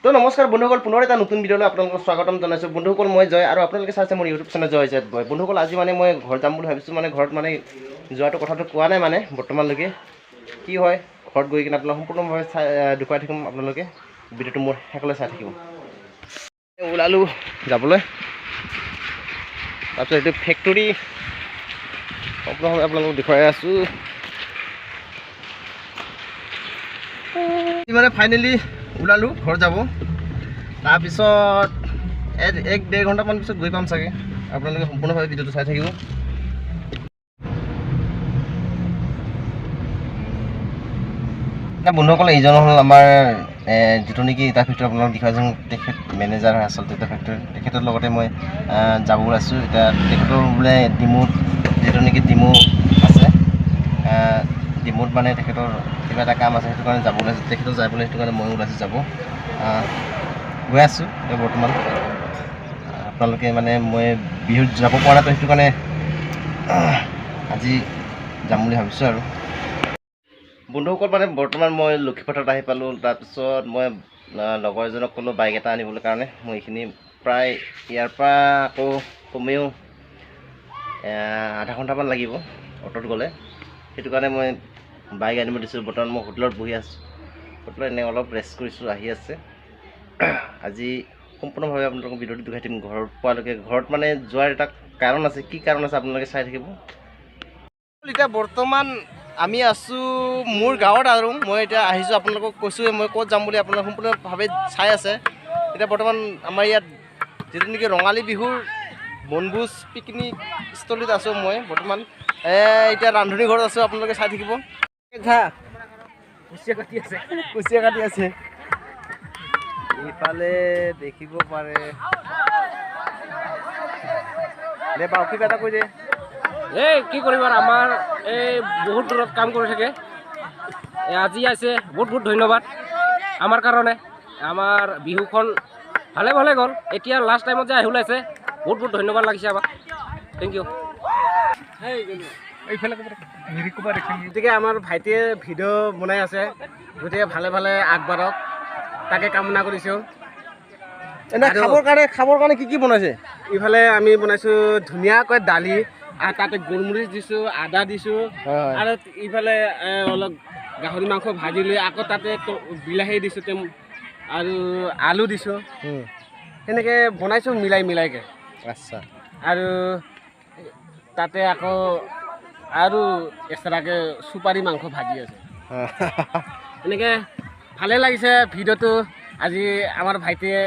তো নমস্কাৰ বন্ধুসকল, পুনৰ এটা নতুন ভিডিঅ'লৈ আপোনালোকক স্বাগতম জনাইছোঁ। বন্ধুসকল, মই জয় আৰু আপোনালোকে চাইছে মোৰ ইউটিউব চেনেল জয় জেট বয়। বন্ধুসকল, আজি মানে মই ঘৰত যাম বুলি ভাবিছোঁ। মানে ঘৰত মানে যোৱাটো কথাটো কোৱা নাই, মানে বৰ্তমানলৈকে কি হয় ঘৰত গৈ কিনে আপোনালোক সম্পূৰ্ণভাৱে দেখুৱাই থাকিম। আপোনালোকে ভিডিঅ'টো মোৰ শেষলৈ চাই থাকিব। ওলালোঁ যাবলৈ। তাৰপিছত এইটো ফেক্টৰী সম্পূৰ্ণভাৱে আপোনালোকক দেখুৱাই আছোঁ। মানে ফাইনেলি ওলালোঁ ঘৰ যাব। তাৰপিছত 1-1.5 ঘণ্টামান পিছত গৈ পাম চাগে। আপোনালোকে সম্পূৰ্ণভাৱে ভিডিঅ'টো চাই থাকিব। বন্ধুসকল, এইজন হ'ল আমাৰ যিটো নেকি ইটা ফেক্টৰী আপোনালোকক দেখুৱাইছোঁ। তেখেত মেনেজাৰ হয় আচলতে ইটা ফেক্টৰী। তেখেতৰ লগতে মই যাব ওলাইছোঁ। এতিয়া তেখেতৰ বোলে ডিমুত যিটো নেকি ডিমু আছে, ডিমুত মানে তেখেতৰ কিবা এটা কাম আছে, সেইটো কাৰণে যাব ওলাইছোঁ। তেখেতৰ যাই পেলাই সেইটো কাৰণে মই ওলাইছোঁ যাব। গৈ আছোঁ এতিয়া বৰ্তমান। আপোনালোকে মানে মই বিহুত যাব পৰা নাই, তো সেইটো কাৰণে আজি যাম বুলি ভাবিছোঁ আৰু। বন্ধুসকল, মানে বৰ্তমান মই লক্ষীপাটত আহি পালোঁ। তাৰপিছত মই লগৰ এজনক ক'লোঁ বাইক এটা আনিবলৈ কাৰণে। মই এইখিনি প্ৰায় ইয়াৰ পৰা আকৌ কমেও আধা ঘণ্টামান লাগিব অটোত গ'লে। সেইটো কাৰণে মই বাইক আনিব দিছোঁ। বৰ্তমান মই হোটেলত বহি আছোঁ। হোটেলত এনে অলপ ৰেষ্ট কৰিছোঁ, আহি আছে। আজি সম্পূৰ্ণভাৱে আপোনালোকক ভিডিঅ'টো দেখাই দিম ঘৰ পোৱালৈকে। ঘৰত মানে যোৱাৰ এটা কাৰণ আছে। কি কাৰণ আছে আপোনালোকে চাই থাকিব। এতিয়া বৰ্তমান আমি আছোঁ মোৰ গাঁৱত আৰু মই এতিয়া আহিছোঁ। আপোনালোকক কৈছোঁৱে মই ক'ত যাম বুলি, আপোনালোকে সম্পূৰ্ণভাৱে চাই আছে। এতিয়া বৰ্তমান আমাৰ ইয়াত যিটো নেকি ৰঙালী বিহুৰ বনভোজ পিকনিক স্থলীত আছোঁ মই বৰ্তমান। এতিয়া ৰান্ধনী ঘৰত আছোঁ, আপোনালোকে চাই থাকিব। কুচিয়া কাটি আছে ইফালে দেখিব পাৰে। দে বাৰু কিবা এটা কৈ দে। এই কি কৰিব আৰু, আমাৰ এই বহুত দূৰত কাম কৰি থাকে। আজি আছে, বহুত বহুত ধন্যবাদ আমাৰ কাৰণে। আমাৰ বিহুখন ভালে ভালে গ'ল। এতিয়া লাষ্ট টাইমত যে আহি ওলাইছে, বহুত বহুত ধন্যবাদ লাগিছে আমাক। Thank you. গতিকে আমাৰ ভাইটিয়ে ভিডিঅ' বনাই আছে, গতিকে ভালে ভালে আগবাঢ়ক তাকে কামনা কৰিছোঁ। এনে খাবৰ কাৰণে কি কি বনাইছে? ইফালে আমি বনাইছোঁ ধুনীয়াকৈ দালি, আৰু তাতে গোলমৰিচ দিছোঁ, আদা দিছোঁ, আৰু ইফালে অলপ গাহৰি মাংস ভাজি লৈ আকৌ তাতে বিলাহী দিছোঁ আৰু আলু দিছোঁ। সেনেকৈ বনাইছোঁ মিলাইকৈ। আচ্ছা। আৰু তাতে আকৌ আৰু এক্সট্ৰাকৈ চুপাৰী মাংস ভাজি আছে। এনেকৈ ভালে লাগিছে ভিডিঅ'টো। আজি আমাৰ ভাইটিয়ে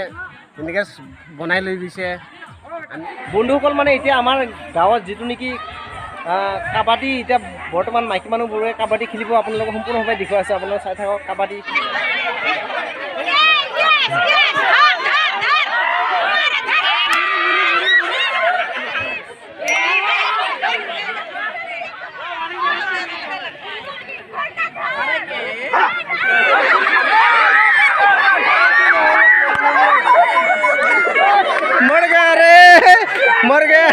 এনেকৈ বনাই লৈ গৈছে। বন্ধুসকল, মানে এতিয়া আমাৰ গাঁৱত যিটো নেকি কাবাডী, এতিয়া বৰ্তমান মাইকী মানুহবোৰে কাবাডী খেলিব। আপোনালোকক সম্পূৰ্ণভাৱে দেখুৱাই আছে, আপোনালোকে চাই থাকক কাবাডী। मर गया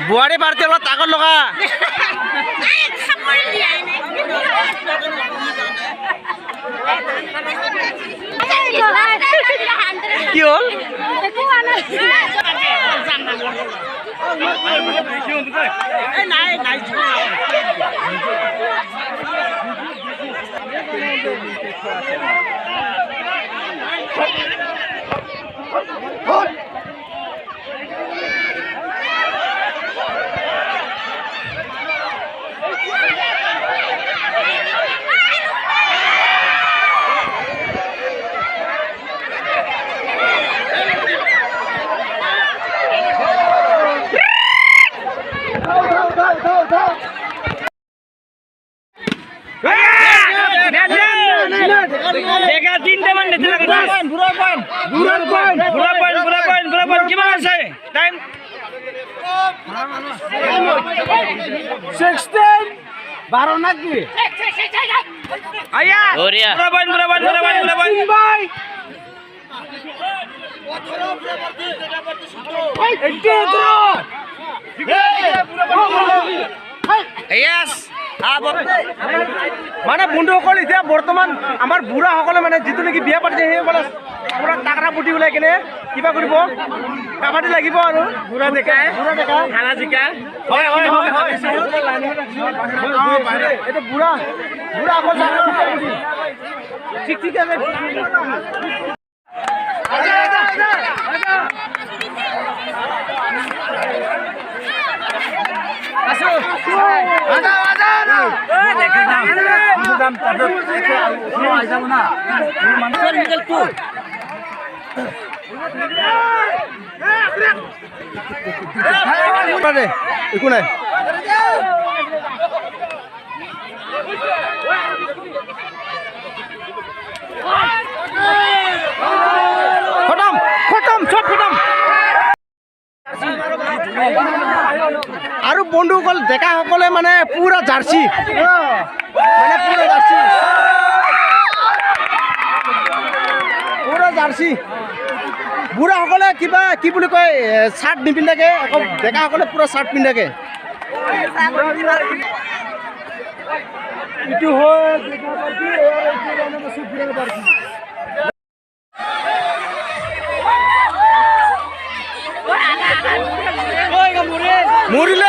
बुआरी भारती अलग ताकत लगा কি হল? মানে বন্ধুসকল এতিয়া বৰ্তমান আমাৰ বুঢ়াসকলে মানে যিটো নেকি বিয়া পাতিছে সেইসকলে পুৰা টাকৰা পুতি ওলাই কিনে কিবা কৰিব কাবাডী লাগিব আৰু বুঢ়া ডেকা খানা জিকা হয় এইটো বুঢ়া অকল ঠিক আছে একো নাই খতম চব খতম আৰু বন্ধুসকল ডেকাসকলে মানে পুৰা জাৰ্চি বুঢ়াসকলে কিবা কি বুলি কয় চাৰ্ট নিপিন্ধাকে আকৌ ডেকাসকলে পুৰা চাৰ্ট পিন্ধাকে ইটো মুৰিলে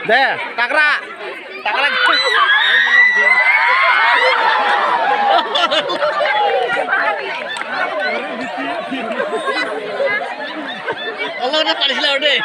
দে টাকৰা অলপ পাৰিছিলে আৰু দেই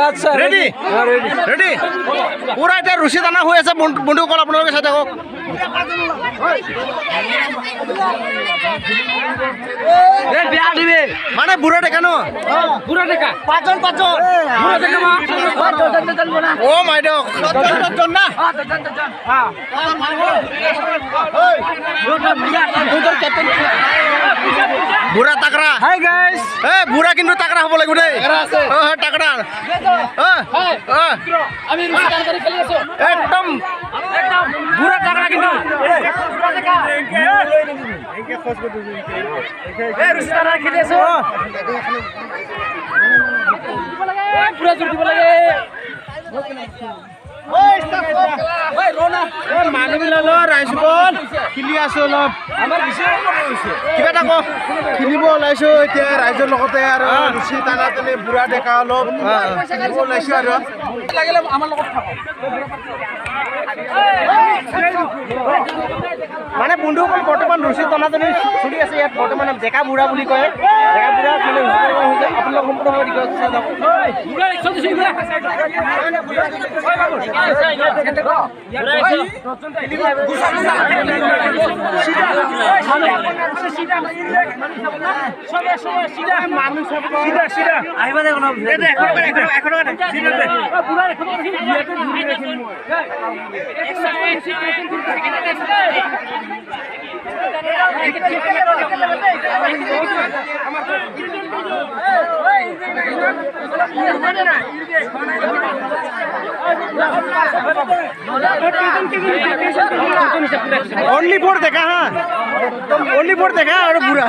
আচ্ছা রেডি রেডি পুরা এটা রুচি টানা হয়ে আছে বন্ধুসকল আপোনালোকে চাই থাকক মানে বুঢ়া ডেকা ন বুঢ়া ডেকা পাঁচজন বুঢ়া ডেকা ও মাইদেউ না বুঢ়া টাকৰা হাই গাইস বুঢ়া কিন্তু টাকৰা হ'ব লাগিব দেই টাকৰা আমি খেলি আছো একদম বুঢ়া টাকৰা কিন্তু খেলি আছো পুৰা জোৰ দিব লাগে মানুহবিলাক ৰাইজবল খেলি আছো অলপ কিবা এটা কওঁ খেলিব ওলাইছো এতিয়া ৰাইজৰ লগতে আৰু ৰুচি টানা টানি বুঢ়া ডেকা অলপ খেলিব ওলাইছো আৰু লাগিলে আমাৰ লগত থাকক মানে বন্ধুসকল বৰ্তমান ৰুচি টানা টানি চলি আছে ইয়াত বৰ্তমান ডেকা বুঢ়া বুলি কয় ডেকা বুঢ়া মানে আপোনালোক সম্পূৰ্ণভাৱে ओनली फोर देखा हाँ ओनली फोर देखा और बुरा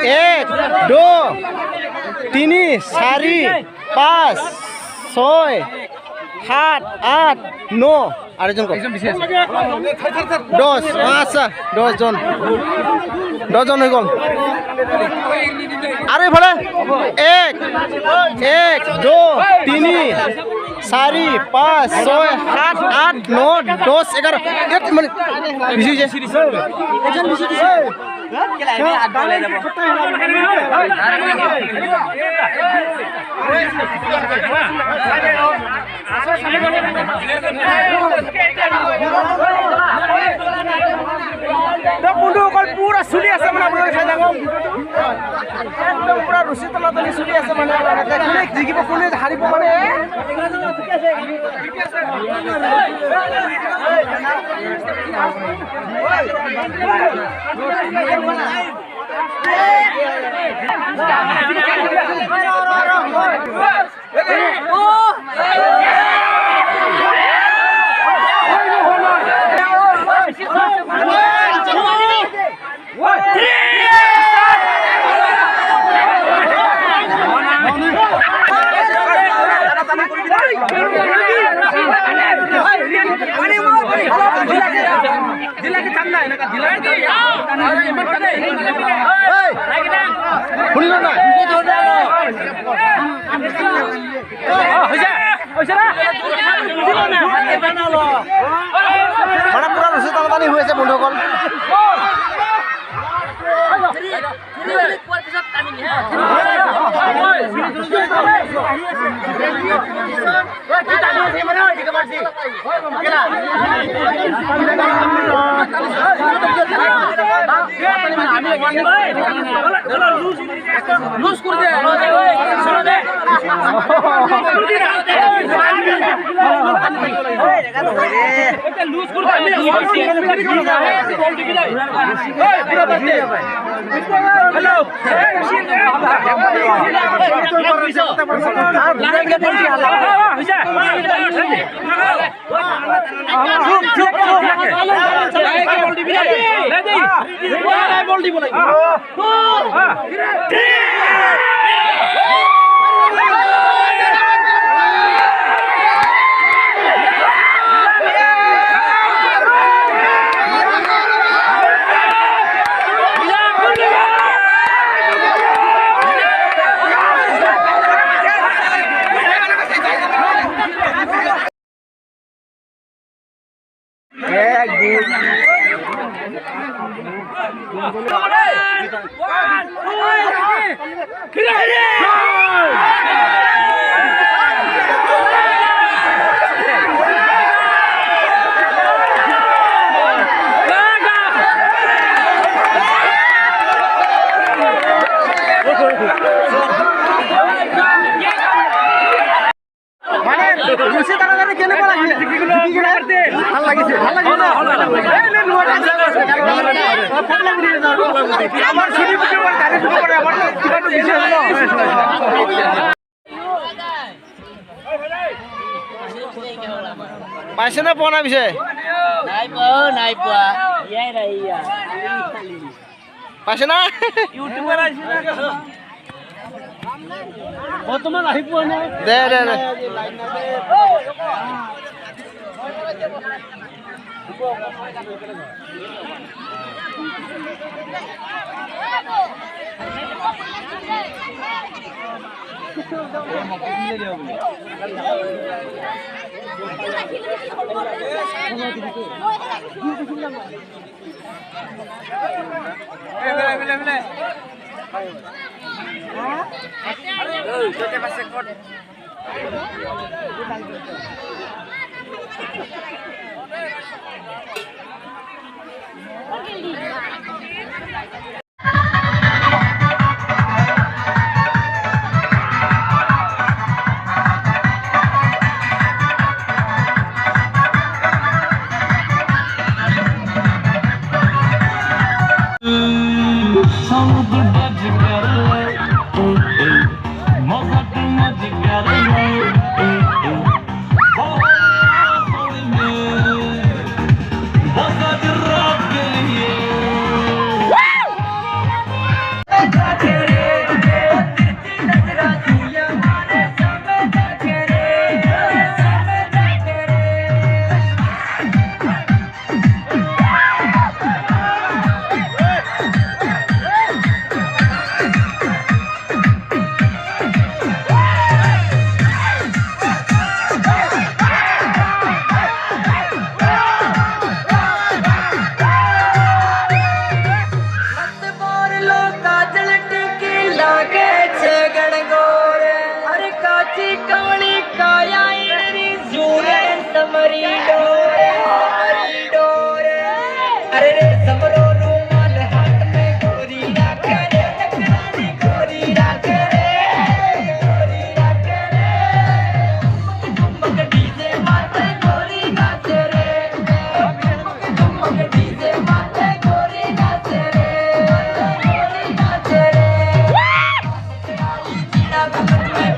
एक दो তিনি চাৰি পাঁচ ছয় সাত আঠ ন আৰু এজন কওক 10 আচ্ছা 10জন হৈ গ'ল আৰু এইফালে 1 2 3 4 5 6 7 8 9 10 11 মানে বিজি যে এজন বিজি দিছে বন্ধুসকল পুৰা চুলি আছে মানে আপোনালোকে চাই থাকক একদম পুৰা ৰুচি তলাতলি চুলি আছে মানে কোনে জিকিব কোনে হাৰিব মানে পুৰা ৰুচি তলাতলি হৈ আছে বন্ধুসকল পাইছে না পোৱা নাই পিছে নাই পোৱা পাইছে না ইউটিউবৰ আহিছে বৰ্তমান আহি পোৱা নাই দে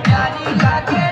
प्यारी लागे